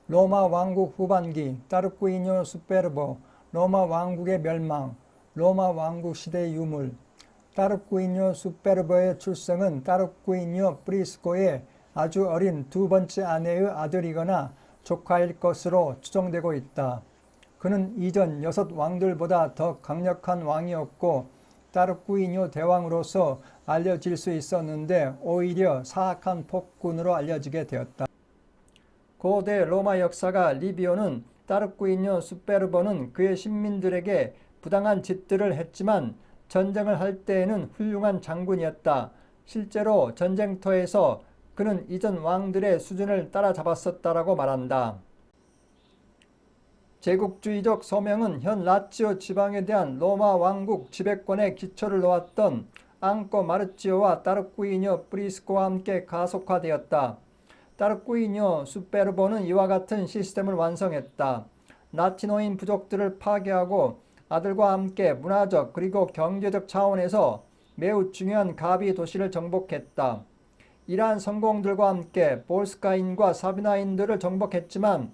로마 왕국 후반기, 타르쿠이뇨 수페르보, 로마 왕국의 멸망, 로마 왕국 시대의 유물. 타르쿠이뇨 수페르보의 출생은 타르쿠이뇨 프리스코의 아주 어린 두 번째 아내의 아들이거나 조카일 것으로 추정되고 있다. 그는 이전 6 왕들보다 더 강력한 왕이었고 타르쿠이뇨 대왕으로서 알려질 수 있었는데 오히려 사악한 폭군으로 알려지게 되었다. 고대 로마 역사가 리비오는 타르쿠이뇨 수페르보는 그의 신민들에게 부당한 짓들을 했지만 전쟁을 할 때에는 훌륭한 장군이었다. 실제로 전쟁터에서 그는 이전 왕들의 수준을 따라잡았었다라고 말한다. 제국주의적 서명은 현 라치오 지방에 대한 로마 왕국 지배권의 기초를 놓았던 앙코 마르치오와 타르쿠이뇨 프리스코와 함께 가속화되었다. 타르쿠이뇨 수페르보는 이와 같은 시스템을 완성했다. 라티노인 부족들을 파괴하고 아들과 함께 문화적 그리고 경제적 차원에서 매우 중요한 가비 도시를 정복했다. 이러한 성공들과 함께 볼스카인과 사비나인들을 정복했지만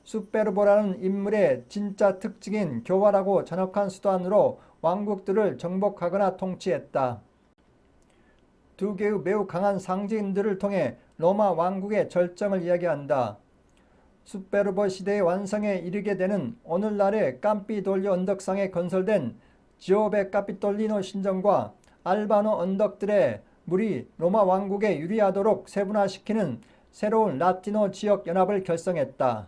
수페르보라는 인물의 진짜 특징인 교활하고 잔혹한 수단으로 왕국들을 정복하거나 통치했다. 두 개의 매우 강한 상징들을 통해 로마 왕국의 절정을 이야기한다. 수페르보 시대의 완성에 이르게 되는 오늘날의 깜피돌리오 언덕상에 건설된 지오베 카피톨리노 신전과 알바노 언덕들의 물이 로마 왕국에 유리하도록 세분화시키는 새로운 라티노 지역 연합을 결성했다.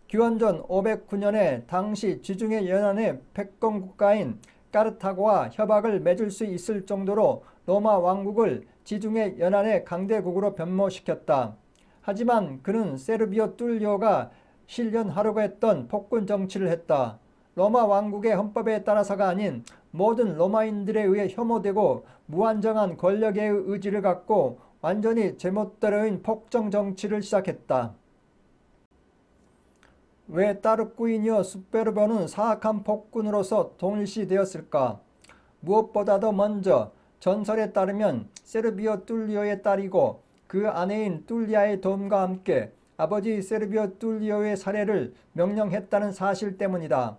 기원전 509년에 당시 지중해 연안의 패권 국가인 까르타고와 협약을 맺을 수 있을 정도로 로마 왕국을 지중해 연안의 강대국으로 변모시켰다. 하지만 그는 세르비오 툴리오가 실현하려고 했던 폭군 정치를 했다. 로마 왕국의 헌법에 따라서가 아닌 모든 로마인들에 의해 혐오되고 무한정한 권력의 의지를 갖고 완전히 제멋대로인 폭정 정치를 시작했다. 왜 타르쿠이뇨 수페르보는 사악한 폭군으로서 동일시되었을까? 무엇보다도 먼저 전설에 따르면 세르비오 툴리오의 딸이고 그 아내인 툴리아의 도움과 함께 아버지 세르비오 툴리오의 살해를 명령했다는 사실 때문이다.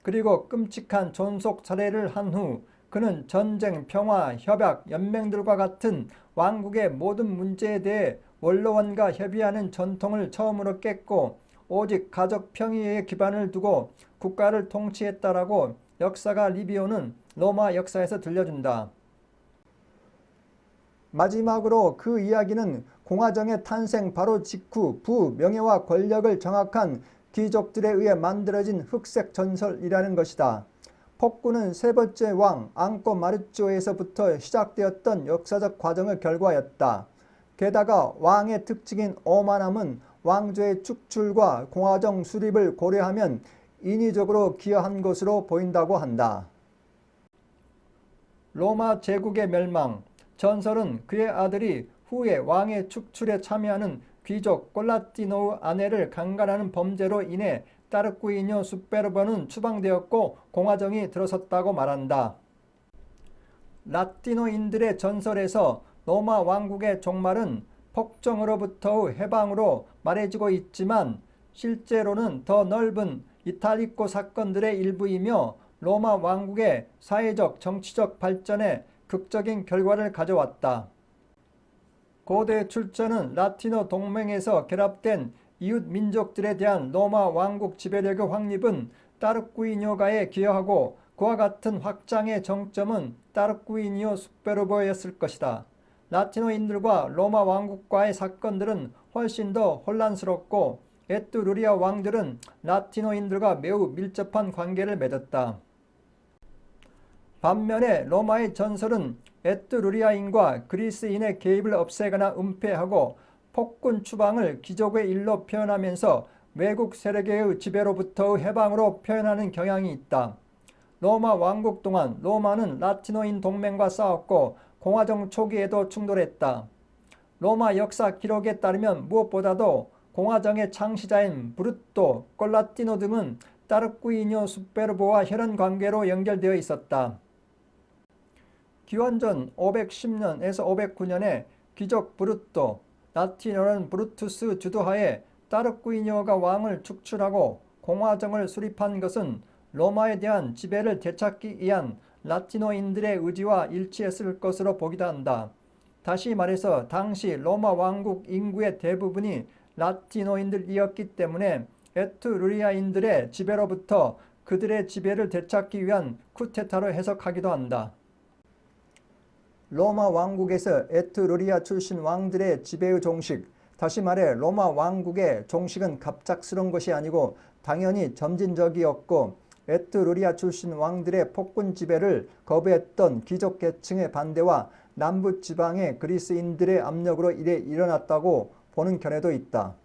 그리고 끔찍한 존속 살해를 한 후 그는 전쟁, 평화, 협약, 연맹들과 같은 왕국의 모든 문제에 대해 원로원과 협의하는 전통을 처음으로 깼고 오직 가족 평의에 기반을 두고 국가를 통치했다라고 역사가 리비오는 로마 역사에서 들려준다. 마지막으로 그 이야기는 공화정의 탄생 바로 직후 부명예와 권력을 장악한 귀족들에 의해 만들어진 흑색 전설이라는 것이다. 폭군은 세 번째 왕 앙코 마르치오에서부터 시작되었던 역사적 과정의 결과였다. 게다가 왕의 특징인 오만함은 왕조의 축출과 공화정 수립을 고려하면 인위적으로 기여한 것으로 보인다고 한다. 로마 제국의 멸망. 전설은 그의 아들이 후에 왕의 축출에 참여하는 귀족 꼴라티노의 아내를 강간하는 범죄로 인해 타르쿠이뇨 수페르보는 추방되었고 공화정이 들어섰다고 말한다. 라티노인들의 전설에서 로마 왕국의 종말은 폭정으로부터의 해방으로 말해지고 있지만 실제로는 더 넓은 이탈리코 사건들의 일부이며 로마 왕국의 사회적 정치적 발전에 극적인 결과를 가져왔다. 고대 출전은 라티노 동맹에서 결합된 이웃 민족들에 대한 로마 왕국 지배력의 확립은 타르쿠이뇨가에 기여하고 그와 같은 확장의 정점은 타르쿠이뇨 수페르보였을 것이다. 라티노인들과 로마 왕국과의 사건들은 훨씬 더 혼란스럽고 에뚜루리아 왕들은 라티노인들과 매우 밀접한 관계를 맺었다. 반면에 로마의 전설은 에뚜루리아인과 그리스인의 개입을 없애거나 은폐하고 폭군 추방을 기적의 일로 표현하면서 외국 세력의 지배로부터의 해방으로 표현하는 경향이 있다. 로마 왕국 동안 로마는 라티노인 동맹과 싸웠고 공화정 초기에도 충돌했다. 로마 역사 기록에 따르면 무엇보다도 공화정의 창시자인 브루토, 꼴라티노 등은 타르쿠이뇨 수페르보와 혈연 관계로 연결되어 있었다. 기원전 510년에서 509년에 귀족 브루토, 라틴어는 브루투스 주도하에 따르쿠이뇨가 왕을 축출하고 공화정을 수립한 것은 로마에 대한 지배를 되찾기 위한 라티노인들의 의지와 일치했을 것으로 보기도 한다. 다시 말해서 당시 로마 왕국 인구의 대부분이 라티노인들이었기 때문에 에트루리아인들의 지배로부터 그들의 지배를 되찾기 위한 쿠데타로 해석하기도 한다. 로마 왕국에서 에트루리아 출신 왕들의 지배의 종식, 다시 말해 로마 왕국의 종식은 갑작스러운 것이 아니고 당연히 점진적이었고 에트루리아 출신 왕들의 폭군 지배를 거부했던 귀족 계층의 반대와 남부 지방의 그리스인들의 압력으로 이래 일어났다고 보는 견해도 있다.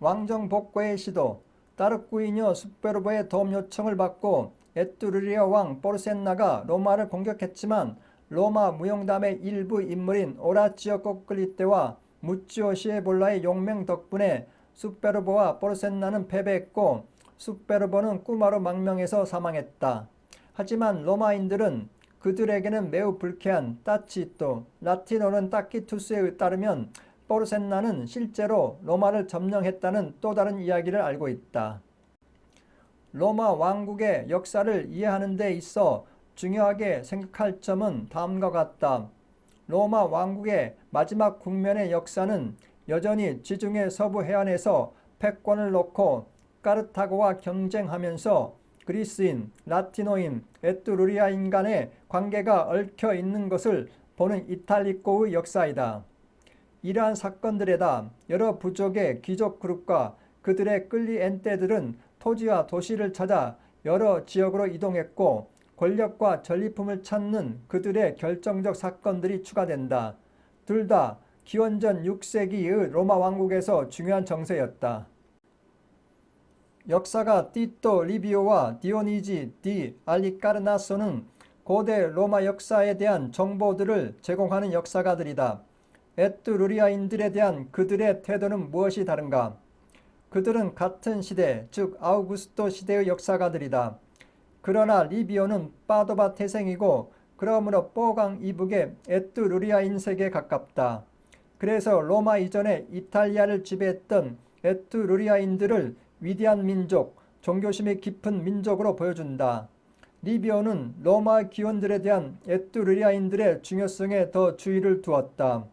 왕정 복구의 시도, 따르쿠이뇨 수페르보의 도움 요청을 받고 에트루리아 왕 포르센나가 로마를 공격했지만 로마 무용담의 일부 인물인 오라치오 코클리테와 무치오 시에볼라의 용맹 덕분에 수페르보와 포르센나는 패배했고 수페르보는 꾸마로 망명해서 사망했다. 하지만 로마인들은 그들에게는 매우 불쾌한 따치또, 라틴어는 따키투스에 따르면 포르센나는 실제로 로마를 점령했다는 또 다른 이야기를 알고 있다. 로마 왕국의 역사를 이해하는 데 있어 중요하게 생각할 점은 다음과 같다. 로마 왕국의 마지막 국면의 역사는 여전히 지중해 서부 해안에서 패권을 놓고 까르타고와 경쟁하면서 그리스인, 라티노인, 에트루리아인 간의 관계가 얽혀 있는 것을 보는 이탈리코의 역사이다. 이러한 사건들에다 여러 부족의 귀족 그룹과 그들의 끌리엔테들은 토지와 도시를 찾아 여러 지역으로 이동했고 권력과 전리품을 찾는 그들의 결정적 사건들이 추가된다. 둘 다 기원전 6세기의 로마 왕국에서 중요한 정세였다. 역사가 티토 리비오와 디오니지 디 알리카르나소는 고대 로마 역사에 대한 정보들을 제공하는 역사가들이다. 에트루리아인들에 대한 그들의 태도는 무엇이 다른가? 그들은 같은 시대, 즉 아우구스토 시대의 역사가들이다. 그러나 리비오는 파도바 태생이고 그러므로 뽀강 이북의 에트루리아인 세계에 가깝다. 그래서 로마 이전에 이탈리아를 지배했던 에트루리아인들을 위대한 민족, 종교심이 깊은 민족으로 보여준다. 리비오는 로마 기원들에 대한 에트루리아인들의 중요성에 더 주의를 두었다.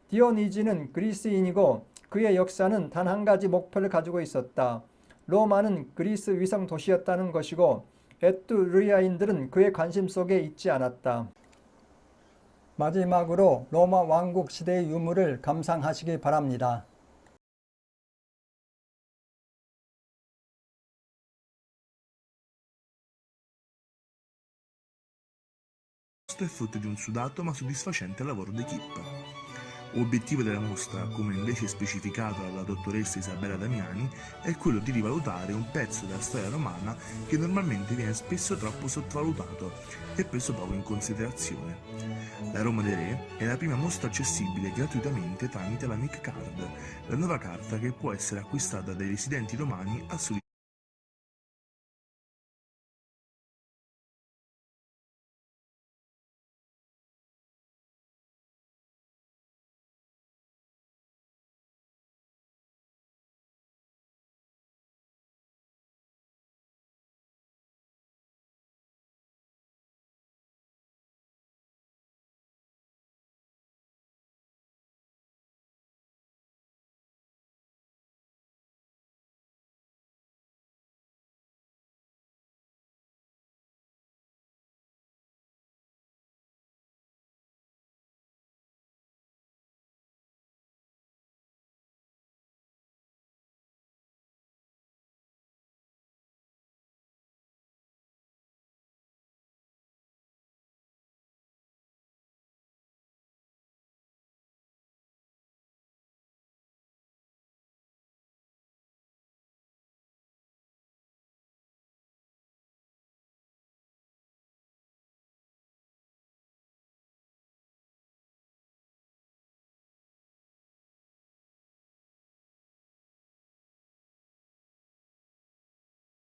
디오니지는 그리스인이고 그의 역사는 단 한 가지 목표를 가지고 있었다. 로마는 그리스 위성 도시였다는 것이고 에트루리아인들은 그의 관심 속에 있지 않았다. 마지막으로 로마 왕국 시대의 유물을 감상하시기 바랍니다. Questo è frutto di un sudato ma soddisfacente lavoro d'equipe. Obiettivo della mostra, come invece specificato dalla dottoressa Isabella Damiani, è quello di rivalutare un pezzo della storia romana che normalmente viene spesso troppo sottovalutato e preso poco in considerazione. La Roma dei Re è la prima mostra accessibile gratuitamente tramite la Mic Card, la nuova carta che può essere acquistata dai residenti romani al solo